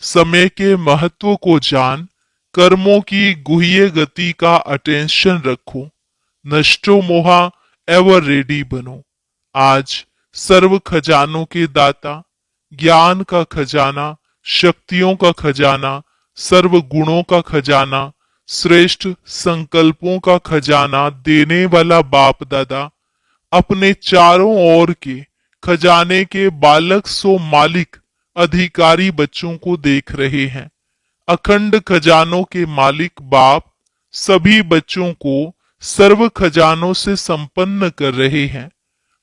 समय के महत्व को जान, कर्मों की गुह्य गति का अटेंशन रखो, नष्टो मोहा एवर रेडी बनो। आज सर्व खजानों के दाता, ज्ञान का खजाना, शक्तियों का खजाना, सर्व गुणों का खजाना, श्रेष्ठ संकल्पों का खजाना देने वाला बाप दादा अपने चारों ओर के खजाने के बालक सो मालिक अधिकारी बच्चों को देख रहे हैं। अखंड खजानों के मालिक बाप सभी बच्चों को सर्व खजानों से संपन्न कर रहे हैं।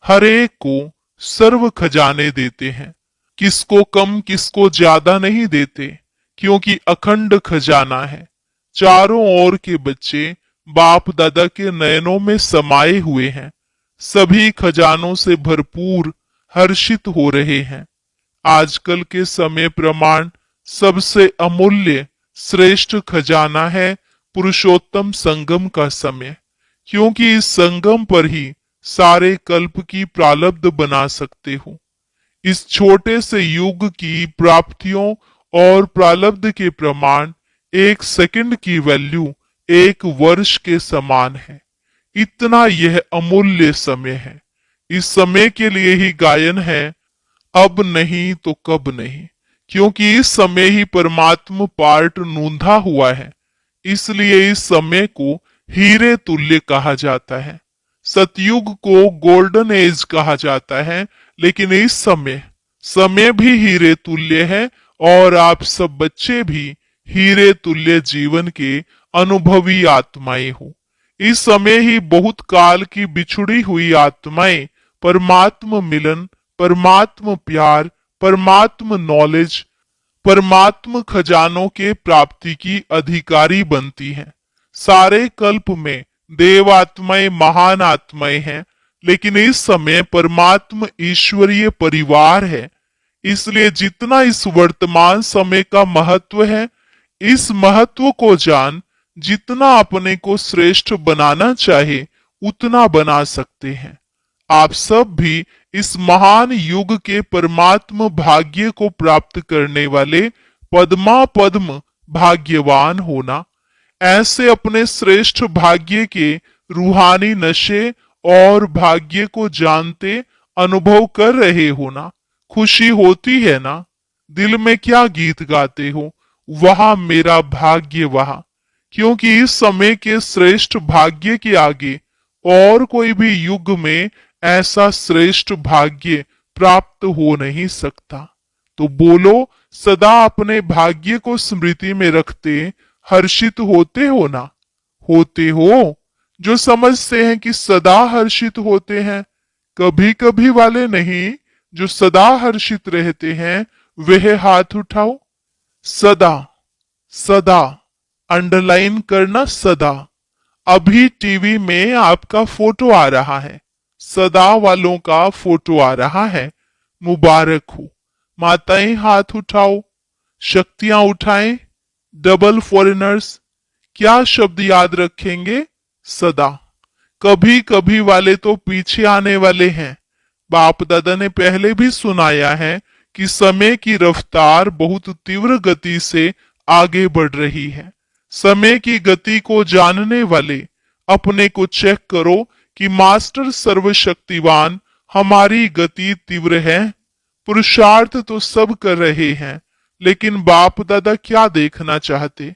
हर एक को सर्व खजाने देते हैं, किसको कम किसको ज्यादा नहीं देते, क्योंकि अखंड खजाना है। चारों ओर के बच्चे बाप दादा के नयनों में समाये हुए हैं, सभी खजानों से भरपूर हर्षित हो रहे हैं। आजकल के समय प्रमाण सबसे अमूल्य श्रेष्ठ खजाना है पुरुषोत्तम संगम का समय, क्योंकि इस संगम पर ही सारे कल्प की प्रारब्ध बना सकते हो। इस छोटे से युग की प्राप्तियों और प्रारब्ध के प्रमाण एक सेकंड की वैल्यू एक वर्ष के समान है। इतना यह अमूल्य समय है। इस समय के लिए ही गायन है, अब नहीं तो कब नहीं, क्योंकि इस समय ही परमात्म पार्ट नूंधा हुआ है। इसलिए इस समय को हीरे तुल्य कहा जाता है। सतयुग को गोल्डन एज कहा जाता है, लेकिन इस समय भी हीरे तुल्य है और आप सब बच्चे भी हीरे तुल्य जीवन के अनुभवी आत्माएं हो। इस समय ही बहुत काल की बिछुड़ी हुई आत्माएं परमात्म मिलन, परमात्म प्यार, परमात्म नॉलेज, परमात्म खजानों के प्राप्ति की अधिकारी बनती हैं। सारे कल्प में देव आत्माएं महान आत्माएं हैं, लेकिन इस समय परमात्म ईश्वरीय परिवार है। इसलिए जितना इस वर्तमान समय का महत्व है, इस महत्व को जान, जितना अपने को श्रेष्ठ बनाना चाहे उतना बना सकते हैं। आप सब भी इस महान युग के परमात्म भाग्य को प्राप्त करने वाले पद्मा पद्म भाग्यवान होना। ऐसे अपने श्रेष्ठ भाग्य के रूहानी नशे और भाग्य को जानते अनुभव कर रहे हो ना। खुशी होती है ना? दिल में क्या गीत गाते हो, वहां मेरा भाग्य वहां। क्योंकि इस समय के श्रेष्ठ भाग्य के आगे और कोई भी युग में ऐसा श्रेष्ठ भाग्य प्राप्त हो नहीं सकता। तो बोलो, सदा अपने भाग्य को स्मृति में रखते हर्षित होते हो ना? होते हो? जो समझते हैं कि सदा हर्षित होते हैं, कभी कभी वाले नहीं, जो सदा हर्षित रहते हैं वह हाथ उठाओ। सदा, सदा अंडरलाइन करना, सदा। अभी टीवी में आपका फोटो आ रहा है, सदा वालों का फोटो आ रहा है। मुबारक हो। माताएं हाथ उठाओ, शक्तियां उठाएं। डबल फॉरेनर्स क्या शब्द याद रखेंगे? सदा। कभी कभी वाले तो पीछे आने वाले हैं। बाप दादा ने पहले भी सुनाया है कि समय की रफ्तार बहुत तीव्र गति से आगे बढ़ रही है। समय की गति को जानने वाले अपने को चेक करो कि मास्टर सर्वशक्तिवान हमारी गति तीव्र है। पुरुषार्थ तो सब कर रहे हैं, लेकिन बाप दादा क्या देखना चाहते?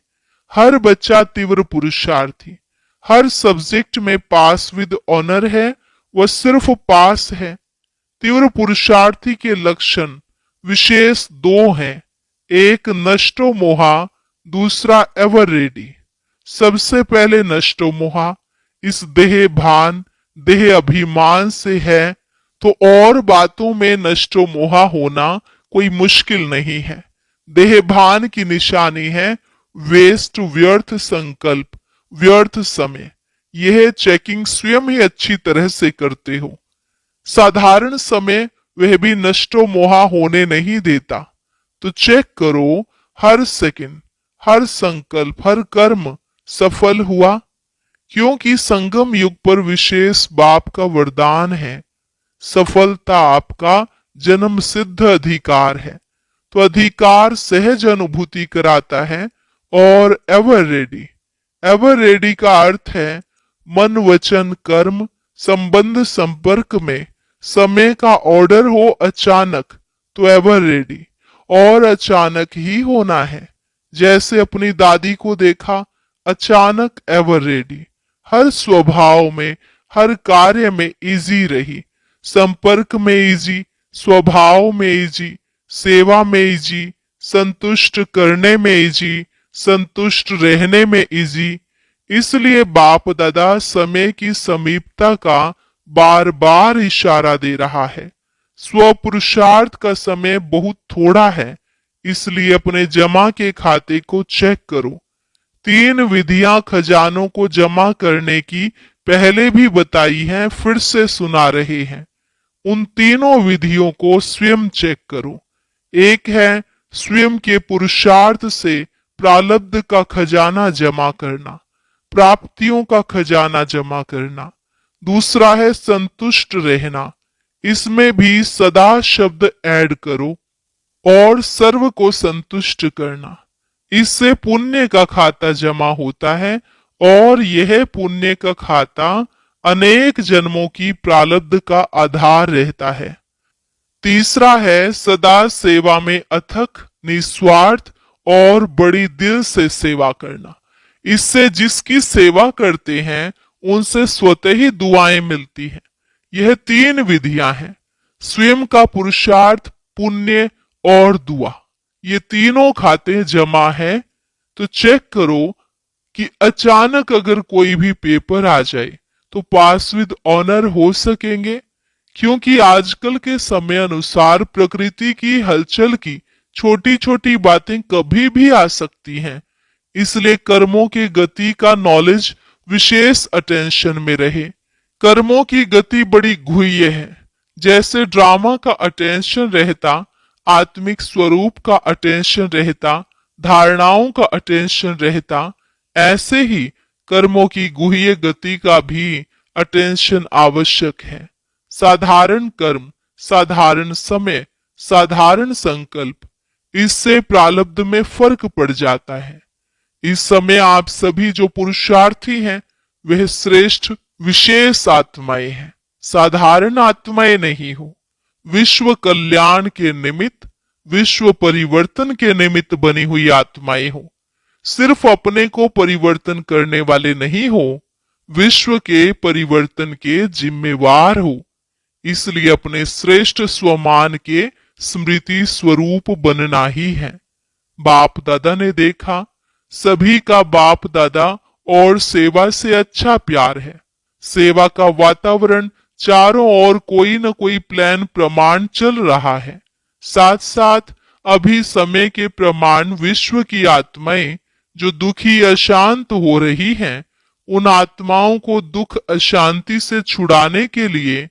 हर बच्चा तीव्र पुरुषार्थी, हर सब्जेक्ट में पास विद ऑनर है, वह सिर्फ पास है। तीव्र पुरुषार्थी के लक्षण विशेष दो हैं, एक नष्टो मोहा, दूसरा एवर रेडी। सबसे पहले नष्टो मोहा इस देह भान, देह अभिमान से है, तो और बातों में नष्टो मोहा होना कोई मुश्किल नहीं है। देह भान की निशानी है वेस्ट, व्यर्थ संकल्प, व्यर्थ समय। यह चेकिंग स्वयं ही अच्छी तरह से करते हो। साधारण समय वह भी नष्टो मोहा होने नहीं देता। तो चेक करो, हर सेकंड, हर संकल्प, हर कर्म सफल हुआ, क्योंकि संगम युग पर विशेष बाप का वरदान है। सफलता आपका जन्म सिद्ध अधिकार है। तो अधिकार सहज अनुभूति कराता है। और एवर रेडी का अर्थ है मन वचन कर्म संबंध संपर्क में समय का ऑर्डर हो अचानक, तो एवर रेडी और अचानक ही होना है। जैसे अपनी दादी को देखा, अचानक एवर रेडी, हर स्वभाव में हर कार्य में इजी रही, संपर्क में इजी, स्वभाव में इजी, सेवा में इजी, संतुष्ट करने में इजी, संतुष्ट रहने में इजी। इसलिए बाप दादा समय की समीपता का बार बार इशारा दे रहा है। स्व पुरुषार्थ का समय बहुत थोड़ा है, इसलिए अपने जमा के खाते को चेक करो। 3 विधियां खजानों को जमा करने की पहले भी बताई हैं, फिर से सुना रहे हैं। उन तीनों विधियों को स्वयं चेक करो। एक है स्वयं के पुरुषार्थ से प्रारब्ध का खजाना जमा करना, प्राप्तियों का खजाना जमा करना। दूसरा है संतुष्ट रहना, इसमें भी सदा शब्द ऐड करो। और सर्व को संतुष्ट करना, इससे पुण्य का खाता जमा होता है और यह पुण्य का खाता अनेक जन्मों की प्रारब्ध का आधार रहता है। तीसरा है सदा सेवा में अथक निस्वार्थ और बड़ी दिल से सेवा करना। इससे जिसकी सेवा करते हैं उनसे स्वतः ही दुआएं मिलती हैं। यह 3 विधियां हैं, स्वयं का पुरुषार्थ, पुण्य और दुआ। ये तीनों खाते जमा है। तो चेक करो कि अचानक अगर कोई भी पेपर आ जाए तो पास विद ऑनर हो सकेंगे, क्योंकि आजकल के समय अनुसार प्रकृति की हलचल की छोटी छोटी बातें कभी भी आ सकती हैं। इसलिए कर्मों की गति का नॉलेज विशेष अटेंशन में रहे। कर्मों की गति बड़ी गुह्य है। जैसे ड्रामा का अटेंशन रहता, आत्मिक स्वरूप का अटेंशन रहता, धारणाओं का अटेंशन रहता, ऐसे ही कर्मों की गुह्य गति का भी अटेंशन आवश्यक है। साधारण कर्म, साधारण समय, साधारण संकल्प, इससे प्रारब्ध में फर्क पड़ जाता है। इस समय आप सभी जो पुरुषार्थी हैं वह श्रेष्ठ विशेष आत्माएं हैं, साधारण आत्माएं नहीं हो। विश्व कल्याण के निमित्त, विश्व परिवर्तन के निमित्त बनी हुई आत्माएं हो। सिर्फ अपने को परिवर्तन करने वाले नहीं हो, विश्व के परिवर्तन के जिम्मेवार हो। इसलिए अपने श्रेष्ठ स्वमान के स्मृति स्वरूप बनना ही है। बाप दादा ने देखा, सभी का बाप दादा और सेवा से अच्छा प्यार है। सेवा का वातावरण चारों ओर कोई न कोई प्लान प्रमाण चल रहा है। साथ साथ अभी समय के प्रमाण विश्व की आत्माएं जो दुखी अशांत हो रही हैं, उन आत्माओं को दुख अशांति से छुड़ाने के लिए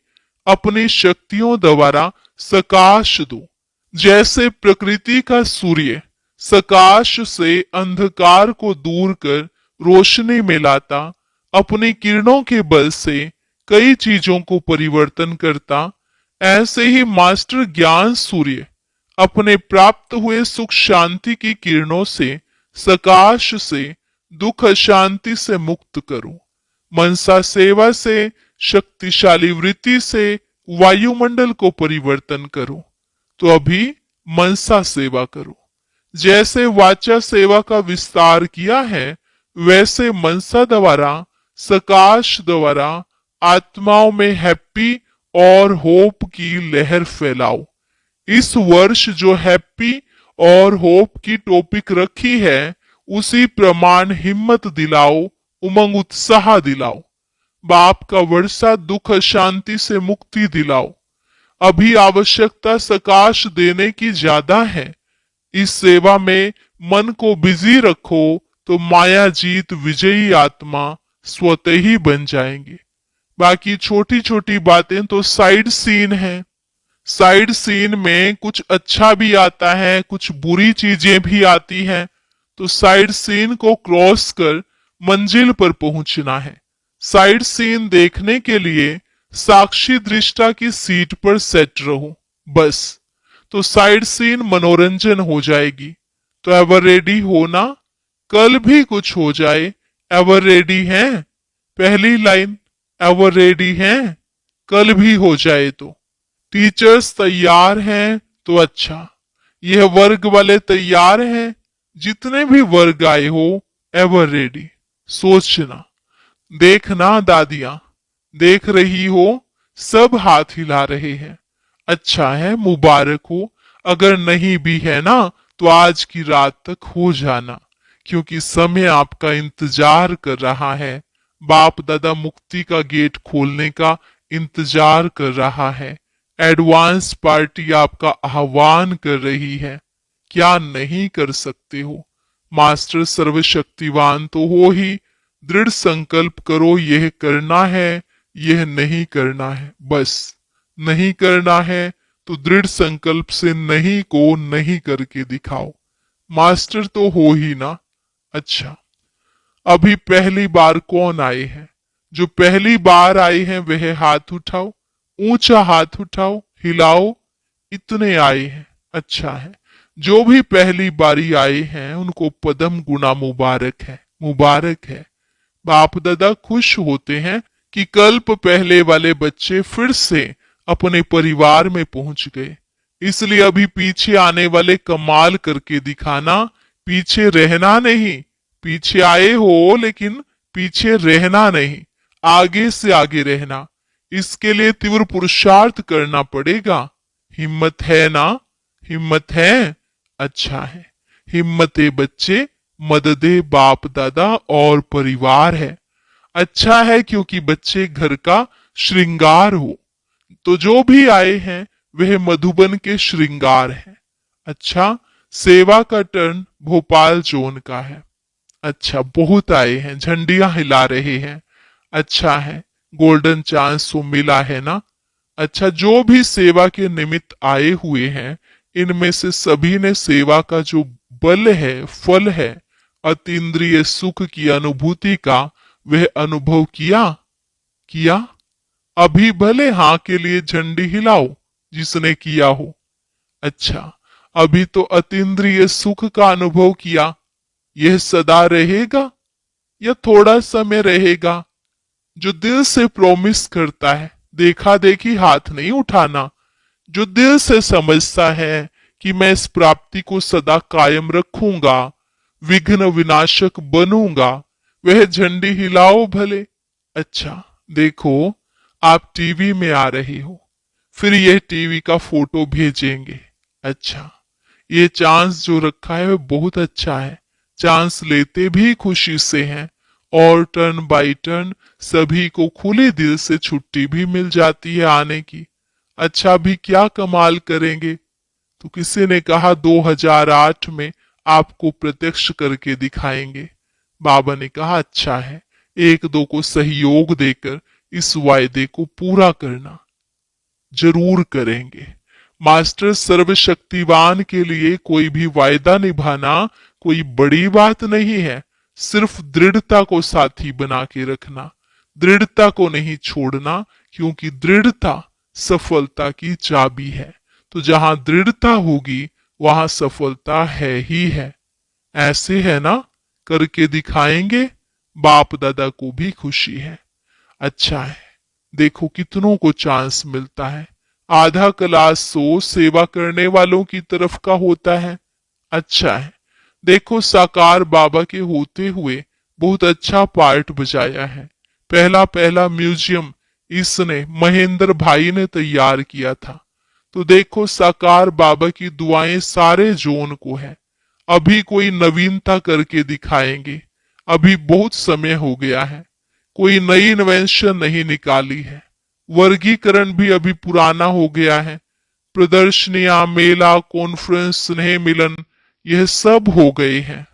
अपनी शक्तियों द्वारा सकाश दो। जैसे प्रकृति का सूर्य सकाश से अंधकार को दूर कर रोशनी में लाता, अपनी किरणों के बल से कई चीजों को परिवर्तन करता, ऐसे ही मास्टर ज्ञान सूर्य अपने प्राप्त हुए सुख शांति की किरणों से सकाश से दुख अशांति से मुक्त करो। मनसा सेवा से, शक्तिशाली वृत्ति से वायुमंडल को परिवर्तन करो। तो अभी मनसा सेवा करो। जैसे वाचा सेवा का विस्तार किया है, वैसे मनसा द्वारा, सकाश द्वारा आत्माओं में हैप्पी और होप की लहर फैलाओ। इस वर्ष जो हैप्पी और होप की टॉपिक रखी है, उसी प्रमाण हिम्मत दिलाओ, उमंग उत्साह दिलाओ। बाप का वर्षा दुख शांति से मुक्ति दिलाओ। अभी आवश्यकता सकाश देने की ज्यादा है। इस सेवा में मन को बिजी रखो तो माया जीत विजयी आत्मा स्वतः ही बन जाएंगे। बाकी छोटी छोटी बातें तो साइड सीन है। साइड सीन में कुछ अच्छा भी आता है, कुछ बुरी चीजें भी आती हैं। तो साइड सीन को क्रॉस कर मंजिल पर पहुंचना है। साइड सीन देखने के लिए साक्षी दृष्टा की सीट पर सेट रहो, बस। तो साइड सीन मनोरंजन हो जाएगी। तो एवर रेडी हो ना? कल भी कुछ हो जाए, एवर रेडी हैं? पहली लाइन, एवर रेडी हैं? कल भी हो जाए तो। टीचर्स तैयार हैं तो अच्छा, यह वर्ग वाले तैयार हैं? जितने भी वर्ग आए हो, एवर रेडी। सोचना, देखना दादियां, देख रही हो, सब हाथ हिला रहे हैं। अच्छा है, मुबारक हो। अगर नहीं भी है ना, तो आज की रात तक हो जाना, क्योंकि समय आपका इंतजार कर रहा है। बाप दादा मुक्ति का गेट खोलने का इंतजार कर रहा है। एडवांस पार्टी आपका आह्वान कर रही है। क्या नहीं कर सकते हो? मास्टर सर्वशक्तिवान तो हो ही। दृढ़ संकल्प करो, यह करना है, यह नहीं करना है। बस नहीं करना है तो दृढ़ संकल्प से नहीं को नहीं करके दिखाओ। मास्टर तो हो ही ना। अच्छा, अभी पहली बार कौन आए हैं? जो पहली बार आए हैं वह हाथ उठाओ, ऊंचा हाथ उठाओ, हिलाओ। इतने आए हैं, अच्छा है। जो भी पहली बारी आए हैं उनको पदम गुना मुबारक है, मुबारक है। बाप दादा खुश होते हैं कि कल्प पहले वाले बच्चे फिर से अपने परिवार में पहुंच गए। इसलिए अभी पीछे आने वाले कमाल करके दिखाना, पीछे रहना नहीं। पीछे आए हो लेकिन पीछे रहना नहीं, आगे से आगे रहना। इसके लिए तीव्र पुरुषार्थ करना पड़ेगा। हिम्मत है ना? हिम्मत है? अच्छा है। हिम्मते बच्चे, मददे बाप दादा और परिवार है। अच्छा है, क्योंकि बच्चे घर का श्रृंगार हो। तो जो भी आए हैं वह मधुबन के श्रृंगार हैं। अच्छा, सेवा का टर्न भोपाल जोन का है। अच्छा, बहुत आए हैं, झंडियां हिला रहे हैं। अच्छा है, गोल्डन चांस तो मिला है ना? अच्छा, जो भी सेवा के निमित्त आए हुए हैं, इनमें से सभी ने सेवा का जो बल है, फल है, अतीन्द्रिय सुख की अनुभूति का, वह अनुभव किया? किया? अभी भले हाँ के लिए झंडी हिलाओ जिसने किया हो। अच्छा, अभी तो अतीन्द्रिय सुख का अनुभव किया। यह सदा रहेगा या थोड़ा समय रहेगा? जो दिल से प्रॉमिस करता है, देखा देखी हाथ नहीं उठाना। जो दिल से समझता है कि मैं इस प्राप्ति को सदा कायम रखूंगा, विघ्न विनाशक बनूंगा, वह झंडी हिलाओ भले। अच्छा, देखो, आप टीवी में आ रहे हो, फिर यह टीवी का फोटो भेजेंगे। अच्छा, ये चांस जो रखा है वह बहुत अच्छा है। चांस लेते भी खुशी से हैं और टर्न बाय टर्न सभी को खुले दिल से छुट्टी भी मिल जाती है आने की। अच्छा, अभी क्या कमाल करेंगे? तो किसी ने कहा 2008 में आपको प्रत्यक्ष करके दिखाएंगे। बाबा ने कहा अच्छा है, एक दो को सहयोग देकर इस वायदे को पूरा करना। जरूर करेंगे। मास्टर सर्वशक्तिवान के लिए कोई भी वायदा निभाना कोई बड़ी बात नहीं है। सिर्फ दृढ़ता को साथी बना के रखना, दृढ़ता को नहीं छोड़ना, क्योंकि दृढ़ता सफलता की चाबी है। तो जहां दृढ़ता होगी वहां सफलता है ही है। ऐसे है ना? करके दिखाएंगे। बाप दादा को भी खुशी है। अच्छा है, देखो कितनों को चांस मिलता है। आधा क्लास तो सेवा करने वालों की तरफ का होता है। अच्छा है, देखो साकार बाबा के होते हुए बहुत अच्छा पार्ट बजाया है। पहला पहला म्यूजियम इसने महेंद्र भाई ने तैयार किया था। तो देखो साकार बाबा की दुआएं सारे जोन को है। अभी कोई नवीनता करके दिखाएंगे। अभी बहुत समय हो गया है, कोई नई इन्वेंशन नहीं निकाली है। वर्गीकरण भी अभी पुराना हो गया है। प्रदर्शनियां, मेला, कॉन्फ्रेंस, स्नेह मिलन, यह सब हो गए हैं।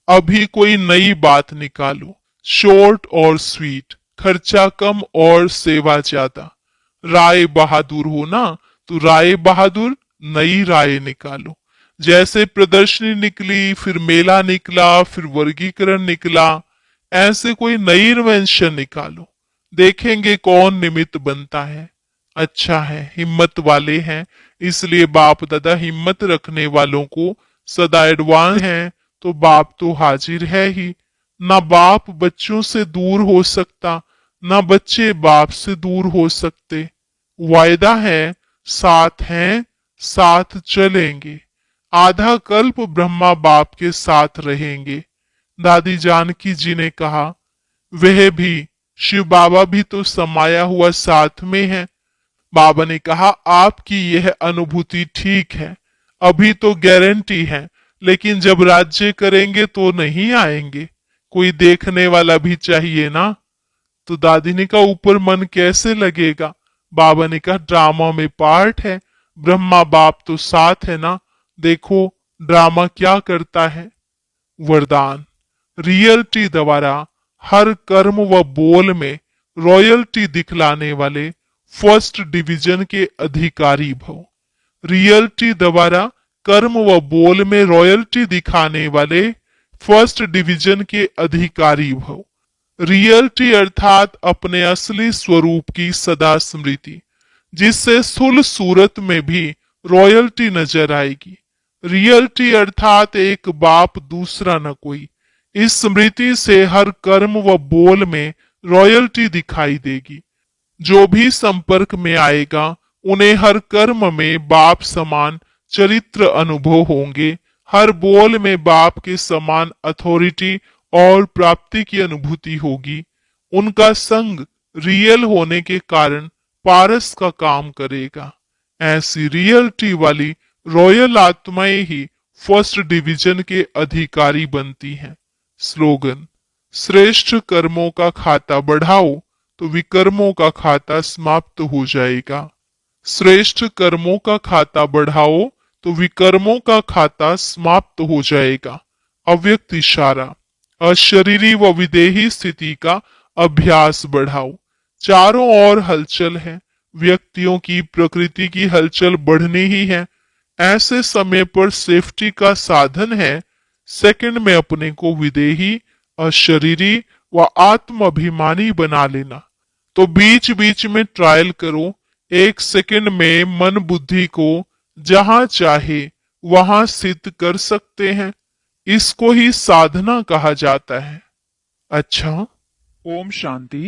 अभी कोई नई बात निकालो, शॉर्ट और स्वीट, खर्चा कम और सेवा ज्यादा। राय बहादुर हो ना, तो राय बहादुर नई राय निकालो। जैसे प्रदर्शनी निकली, फिर मेला निकला, फिर वर्गीकरण निकला, ऐसे कोई नई इन्वेंशन निकालो। देखेंगे कौन निमित्त बनता है। अच्छा है, हिम्मत वाले हैं, इसलिए बाप दादा हिम्मत रखने वालों को सदा एडवांस हैं, तो बाप तो हाजिर है ही। ना बाप बच्चों से दूर हो सकता, ना बच्चे बाप से दूर हो सकते। वायदा है, साथ हैं, साथ चलेंगे। आधा कल्प ब्रह्मा बाप के साथ रहेंगे। दादी जानकी जी ने कहा, वह भी, शिव बाबा भी तो समाया हुआ साथ में है। बाबा ने कहा, आपकी यह अनुभूति ठीक है, अभी तो गारंटी है, लेकिन जब राज्य करेंगे तो नहीं आएंगे। कोई देखने वाला भी चाहिए ना। तो दादी ने कहा, ऊपर मन कैसे लगेगा। बाबा ने कहा, ड्रामा में पार्ट है, ब्रह्मा बाप तो साथ है ना। देखो ड्रामा क्या करता है। वरदान, रियलिटी द्वारा हर कर्म व बोल में रॉयल्टी दिखलाने वाले फर्स्ट डिवीजन के अधिकारी भव। रियलिटी द्वारा कर्म व बोल में रॉयल्टी दिखाने वाले फर्स्ट डिवीजन के अधिकारी भव। रियलिटी अर्थात अपने असली स्वरूप की सदा स्मृति, जिससे स्थूल सूरत में भी रॉयल्टी नजर आएगी। रियलिटी अर्थात एक बाप दूसरा न कोई। इस स्मृति से हर कर्म व बोल में रॉयल्टी दिखाई देगी। जो भी संपर्क में आएगा उन्हें हर कर्म में बाप समान चरित्र अनुभव होंगे। हर बोल में बाप के समान अथॉरिटी और प्राप्ति की अनुभूति होगी। उनका संग रियल होने के कारण पारस का काम करेगा। ऐसी रियलिटी वाली रॉयल आत्माएं ही फर्स्ट डिवीजन के अधिकारी बनती हैं। स्लोगन, श्रेष्ठ कर्मों का खाता बढ़ाओ तो विकर्मों का खाता समाप्त हो जाएगा। श्रेष्ठ कर्मों का खाता बढ़ाओ तो विकर्मों का खाता समाप्त हो जाएगा। अव्यक्त इशारा, अशरीरी व विदेही स्थिति का अभ्यास बढ़ाओ। चारों ओर हलचल है, व्यक्तियों की प्रकृति की हलचल बढ़नी ही है। ऐसे समय पर सेफ्टी का साधन है सेकंड में अपने को विदेही, अशरीरी व आत्म अभिमानी बना लेना। तो बीच बीच में ट्रायल करो। एक सेकंड में मन बुद्धि को जहां चाहे वहां स्थित कर सकते हैं। इसको ही साधना कहा जाता है। अच्छा, ओम शांति।